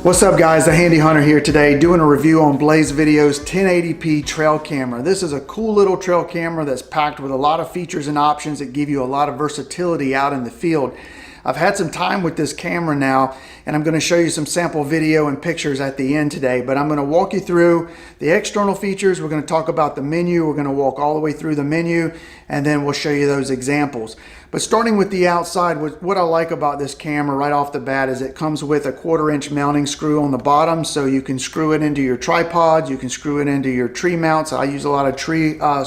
What's up guys, the Handy Hunter here today doing a review on Blaze Video's 1080p trail camera. This is a cool little trail camera that's packed with a lot of features and options that give you a lot of versatility out in the field. I've had some time with this camera now and I'm going to show you some sample video and pictures at the end today, but I'm going to walk you through the external features. We're going to talk about the menu. We're going to walk all the way through the menu and then we'll show you those examples. But starting with the outside, what I like about this camera right off the bat is it comes with a 1/4-inch mounting screw on the bottom, so you can screw it into your tripods, you can screw it into your tree mounts. I use a lot of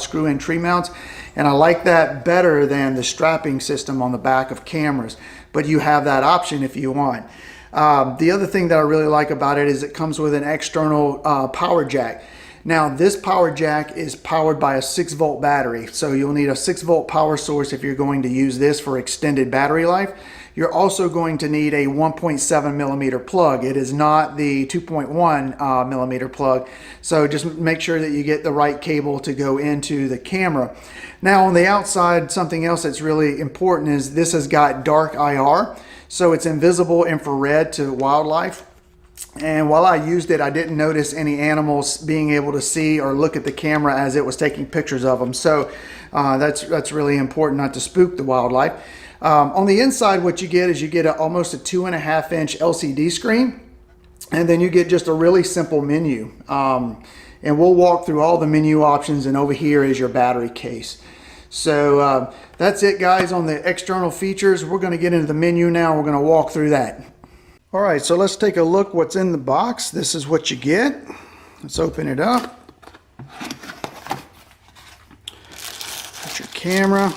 screw-in tree mounts, and I like that better than the strapping system on the back of cameras, but you have that option if you want. The other thing that I really like about it is it comes with an external power jack. Now this power jack is powered by a 6-volt battery, so you'll need a 6-volt power source if you're going to use this for extended battery life. You're also going to need a 1.7 millimeter plug. It is not the 2.1 millimeter plug, so just make sure that you get the right cable to go into the camera. Now on the outside, something else that's really important is this has got dark IR, so it's invisible infrared to wildlife. And while I used it, I didn't notice any animals being able to see or look at the camera as it was taking pictures of them. So that's really important not to spook the wildlife. On the inside, what you get is you get almost a 2.5-inch LCD screen, and then you get just a really simple menu. And we'll walk through all the menu options, and over here is your battery case. So that's it guys on the external features. We're going to get into the menu now. We're going to walk through that. All right, so let's take a look what's in the box. This is what you get. Let's open it up. Got your camera.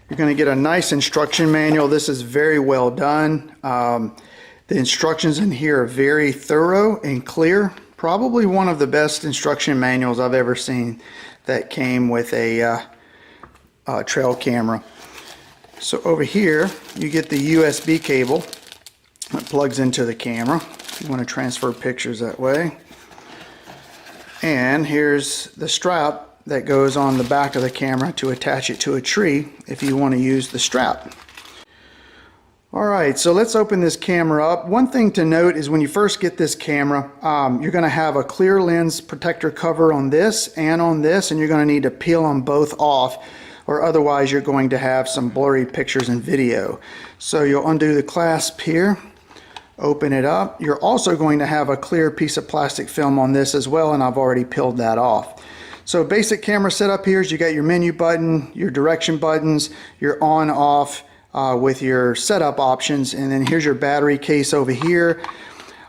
You're going to get a nice instruction manual. This is very well done. The instructions in here are very thorough and clear. Probably one of the best instruction manuals I've ever seen that came with a trail camera. So over here you get the USB cable that plugs into the camera if you want to transfer pictures that way. And here's the strap that goes on the back of the camera to attach it to a tree if you want to use the strap. Alright, so let's open this camera up. One thing to note is when you first get this camera, you're going to have a clear lens protector cover on this, and you're going to need to peel them both off, or otherwise you're going to have some blurry pictures and video. So you'll undo the clasp here, open it up. You're also going to have a clear piece of plastic film on this as well, and I've already peeled that off. So basic camera setup here is you got your menu button, your direction buttons, your on off with your setup options, and then here's your battery case over here.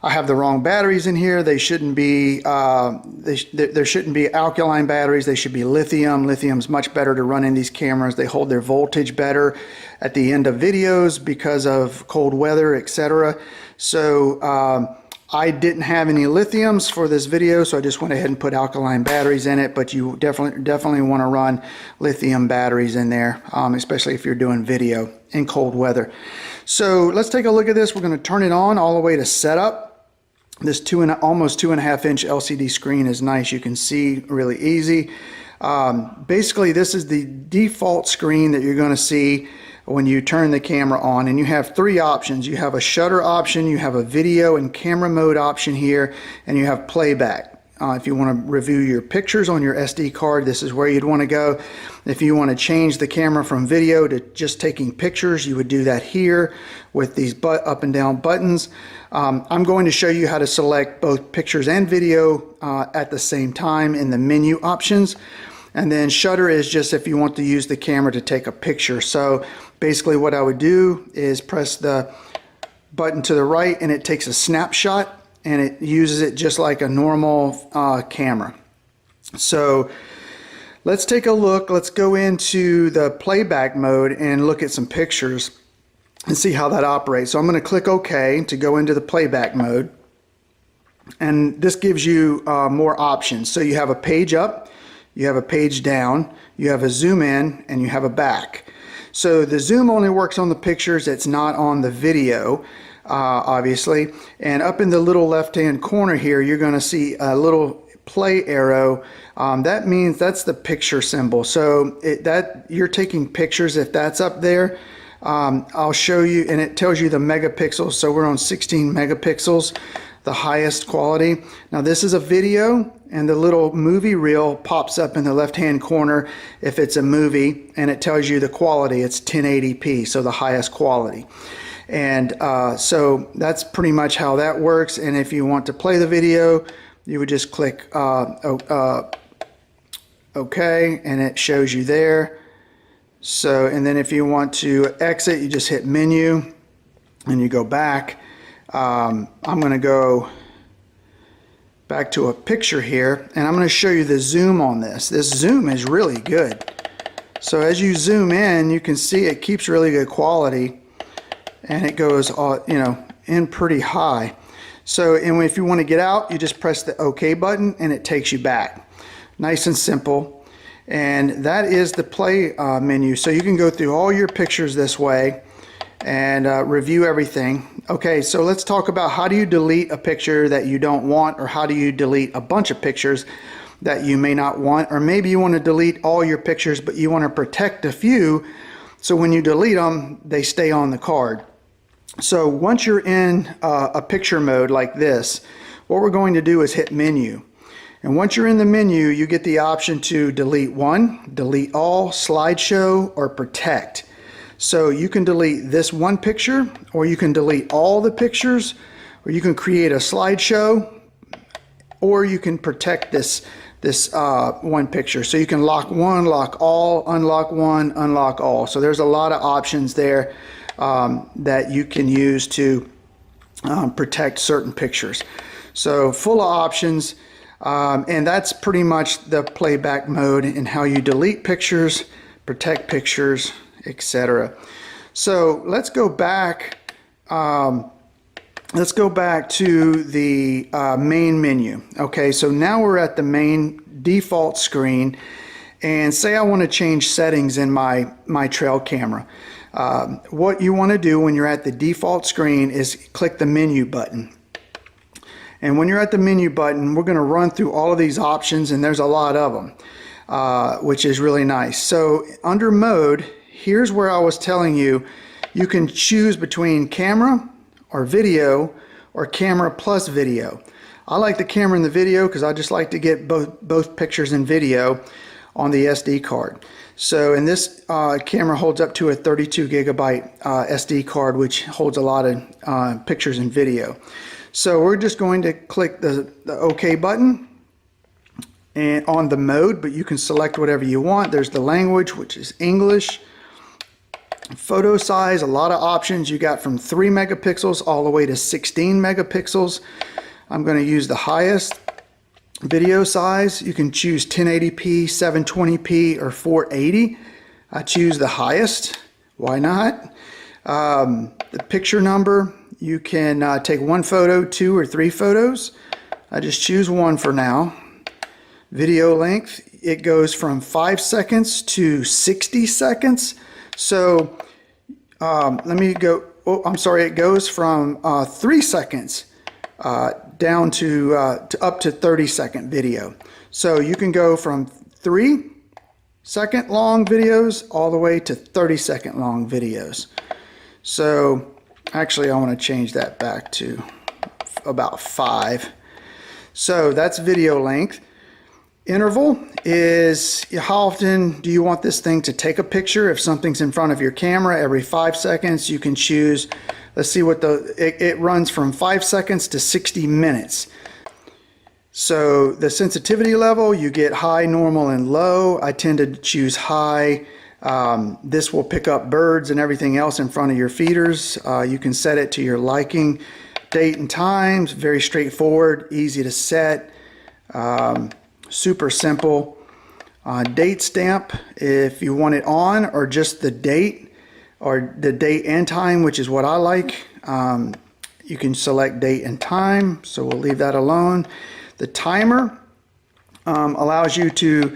I have the wrong batteries in here. They shouldn't be, there shouldn't be alkaline batteries. They should be lithium. Lithium's much better to run in these cameras. They hold their voltage better at the end of videos because of cold weather, etc. So I didn't have any lithiums for this video, so I just went ahead and put alkaline batteries in it, but you definitely want to run lithium batteries in there, especially if you're doing video in cold weather. So let's take a look at this. We're going to turn it on all the way to setup. This almost 2.5-inch LCD screen is nice. You can see really easy. Basically, this is the default screen that you're going to see when you turn the camera on, and you have 3 options. You have a shutter option, you have a video and camera mode option here, and you have playback. If you want to review your pictures on your SD card, this is where you'd want to go. If you want to change the camera from video to just taking pictures, you would do that here with these up and down buttons. I'm going to show you how to select both pictures and video at the same time in the menu options. And then shutter is just if you want to use the camera to take a picture. So basically what I would do is press the button to the right and it takes a snapshot, and it uses it just like a normal camera. So let's take a look. Let's go into the playback mode and look at some pictures and see how that operates. So I'm going to click OK to go into the playback mode, and this gives you more options. So you have a page up, you have a page down, you have a zoom in, and you have a back. So the zoom only works on the pictures, it's not on the video. Obviously, and up in the little left hand corner here you're going to see a little play arrow. That means that's the picture symbol, so that you're taking pictures if that's up there. I'll show you, and it tells you the megapixels. So we're on 16 megapixels, the highest quality. Now this is a video, and the little movie reel pops up in the left-hand corner if it's a movie, and it tells you the quality. It's 1080p, so the highest quality. And so that's pretty much how that works. And if you want to play the video, you would just click OK, and it shows you there. So, and then if you want to exit, you just hit menu and you go back. I'm going to go back to a picture here, and I'm going to show you the zoom on this. This zoom is really good. So as you zoom in, you can see it keeps really good quality, and it goes, in pretty high. So, and if you want to get out, you just press the OK button, and it takes you back. Nice and simple. And that is the play menu. So you can go through all your pictures this way and review everything. Okay, so let's talk about how do you delete a picture that you don't want, or how do you delete a bunch of pictures that you may not want, or maybe you want to delete all your pictures but you want to protect a few, so when you delete them they stay on the card. So once you're in a picture mode like this, what we're going to do is hit menu. And once you're in the menu, you get the option to delete one, delete all, slideshow, or protect. So you can delete this one picture, or you can delete all the pictures, or you can create a slideshow, or you can protect this one picture. So you can lock one, lock all, unlock one, unlock all. So there's a lot of options there that you can use to protect certain pictures. So full of options. And that's pretty much the playback mode and how you delete pictures, protect pictures, etc. So let's go back. Let's go back to the main menu. Okay, so now we're at the main default screen, and say I want to change settings in my trail camera. What you want to do when you're at the default screen is click the menu button. And when you're at the menu button, we're going to run through all of these options, and there's a lot of them, which is really nice. So under mode, here's where I was telling you, you can choose between camera or video, or camera plus video. I like the camera and the video because I just like to get both pictures and video on the SD card. So, and this camera holds up to a 32 gigabyte SD card, which holds a lot of pictures and video. So we're just going to click the OK button and on the mode, but you can select whatever you want. There's the language, which is English. Photo size, a lot of options. You got from 3 megapixels all the way to 16 megapixels. I'm going to use the highest. Video size, you can choose 1080p, 720p, or 480. I choose the highest. Why not? The picture number, you can take one photo, 2 or 3 photos. I just choose one for now. Video length, it goes from 5 seconds to 60 seconds. So let me go, it goes from 3 seconds down to up to 30-second video. So you can go from 3-second long videos all the way to 30-second long videos. So actually I want to change that back to about 5. So that's video length. Interval is how often do you want this thing to take a picture. If something's in front of your camera, every 5 seconds you can choose. Let's see what it runs from 5 seconds to 60 minutes. So the sensitivity level, you get high, normal, and low. I tend to choose high. This will pick up birds and everything else in front of your feeders. You can set it to your liking. Date and times, very straightforward, easy to set. Super simple. Date stamp, if you want it on or just the date, or the date and time, which is what I like. You can select date and time, so we'll leave that alone. The timer allows you to,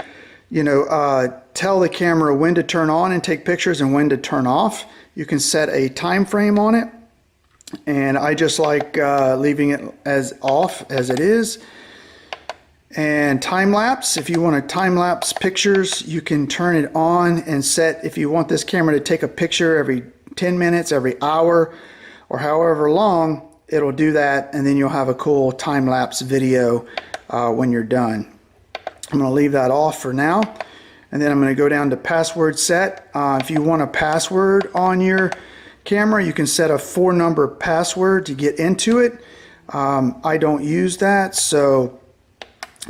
tell the camera when to turn on and take pictures and when to turn off. You can set a time frame on it, and I just like leaving it as off as it is. And time lapse, if you want to time lapse pictures, you can turn it on and set, if you want this camera to take a picture every 10 minutes, every hour, or however long, it'll do that, and then you'll have a cool time-lapse video when you're done. I'm going to leave that off for now, and then I'm going to go down to password set. If you want a password on your camera, you can set a 4-number password to get into it. I don't use that, so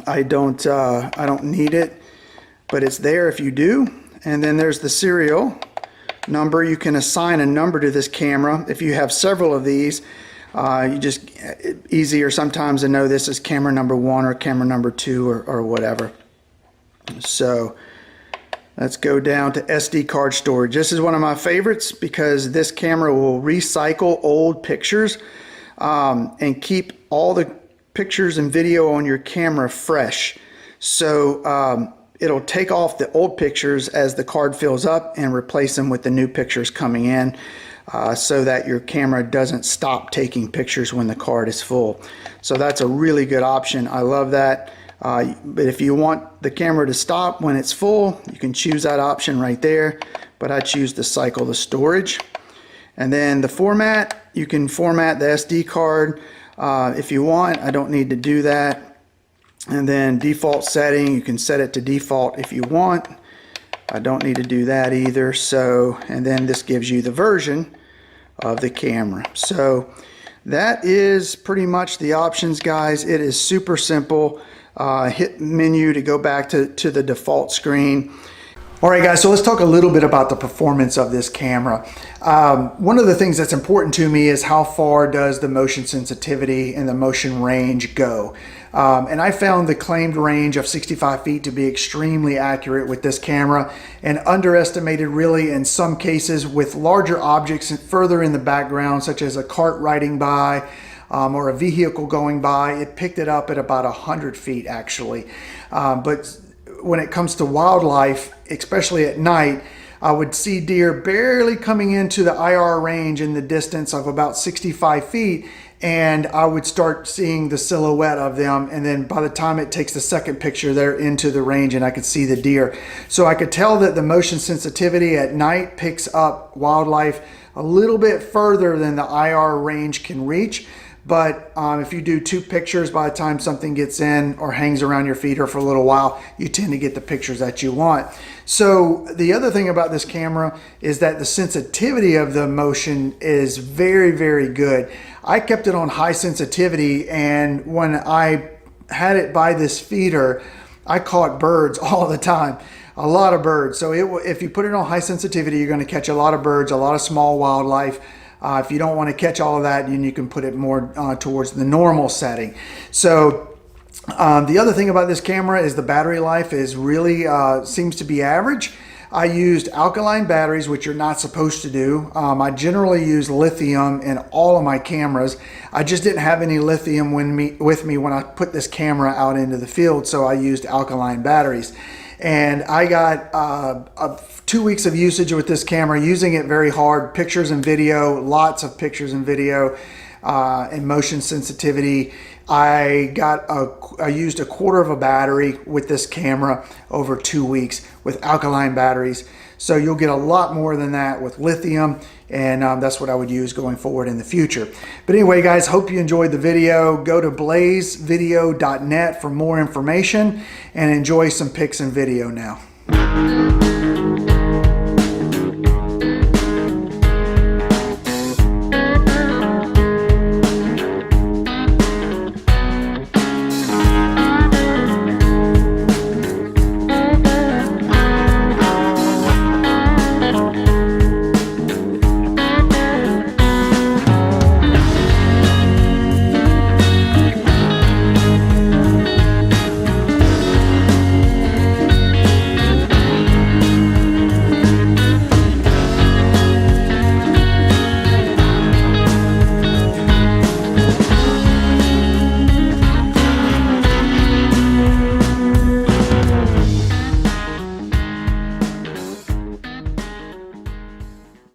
I don't need it, but it's there if you do. And then there's the serial number. You can assign a number to this camera. If you have several of these, you just easier sometimes to know this is camera number 1 or camera number 2 or whatever. So let's go down to SD card storage. This is one of my favorites because this camera will recycle old pictures and keep all the pictures and video on your camera fresh. So it'll take off the old pictures as the card fills up and replace them with the new pictures coming in, so that your camera doesn't stop taking pictures when the card is full. So that's a really good option. I love that. But if you want the camera to stop when it's full, you can choose that option right there. But I choose to cycle the storage. And then the format, you can format the SD card if you want. I don't need to do that. And then default setting, you can set it to default if you want. I don't need to do that either. So, and then this gives you the version of the camera. So that is pretty much the options, guys. It is super simple. Hit menu to go back to the default screen. All right, guys, so let's talk a little bit about the performance of this camera. One of the things that's important to me is how far does the motion sensitivity and the motion range go. And I found the claimed range of 65 feet to be extremely accurate with this camera, and underestimated really in some cases with larger objects further in the background, such as a cart riding by or a vehicle going by. It picked it up at about 100 feet actually. But when it comes to wildlife, especially at night, I would see deer barely coming into the IR range in the distance of about 65 feet, and I would start seeing the silhouette of them, and then by the time it takes the second picture, they're into the range and I could see the deer. So I could tell that the motion sensitivity at night picks up wildlife a little bit further than the IR range can reach. But if you do 2 pictures, by the time something gets in or hangs around your feet or for a little while, you tend to get the pictures that you want. So the other thing about this camera is that the sensitivity of the motion is very, very good. I kept it on high sensitivity, and when I had it by this feeder, I caught birds all the time. A lot of birds. So if you put it on high sensitivity, you're going to catch a lot of birds, a lot of small wildlife. If you don't want to catch all of that, then you can put it more towards the normal setting. So the other thing about this camera is the battery life is really seems to be average. I used alkaline batteries, which you're not supposed to do. I generally use lithium in all of my cameras. I just didn't have any lithium with me when I put this camera out into the field, so I used alkaline batteries. And I got 2 weeks of usage with this camera, using it very hard, pictures and video, lots of pictures and video, and motion sensitivity. I used a quarter of a battery with this camera over 2 weeks with alkaline batteries. So you'll get a lot more than that with lithium, and that's what I would use going forward in the future. But anyway, guys, hope you enjoyed the video. Go to blazevideo.net for more information and enjoy some pics and video now.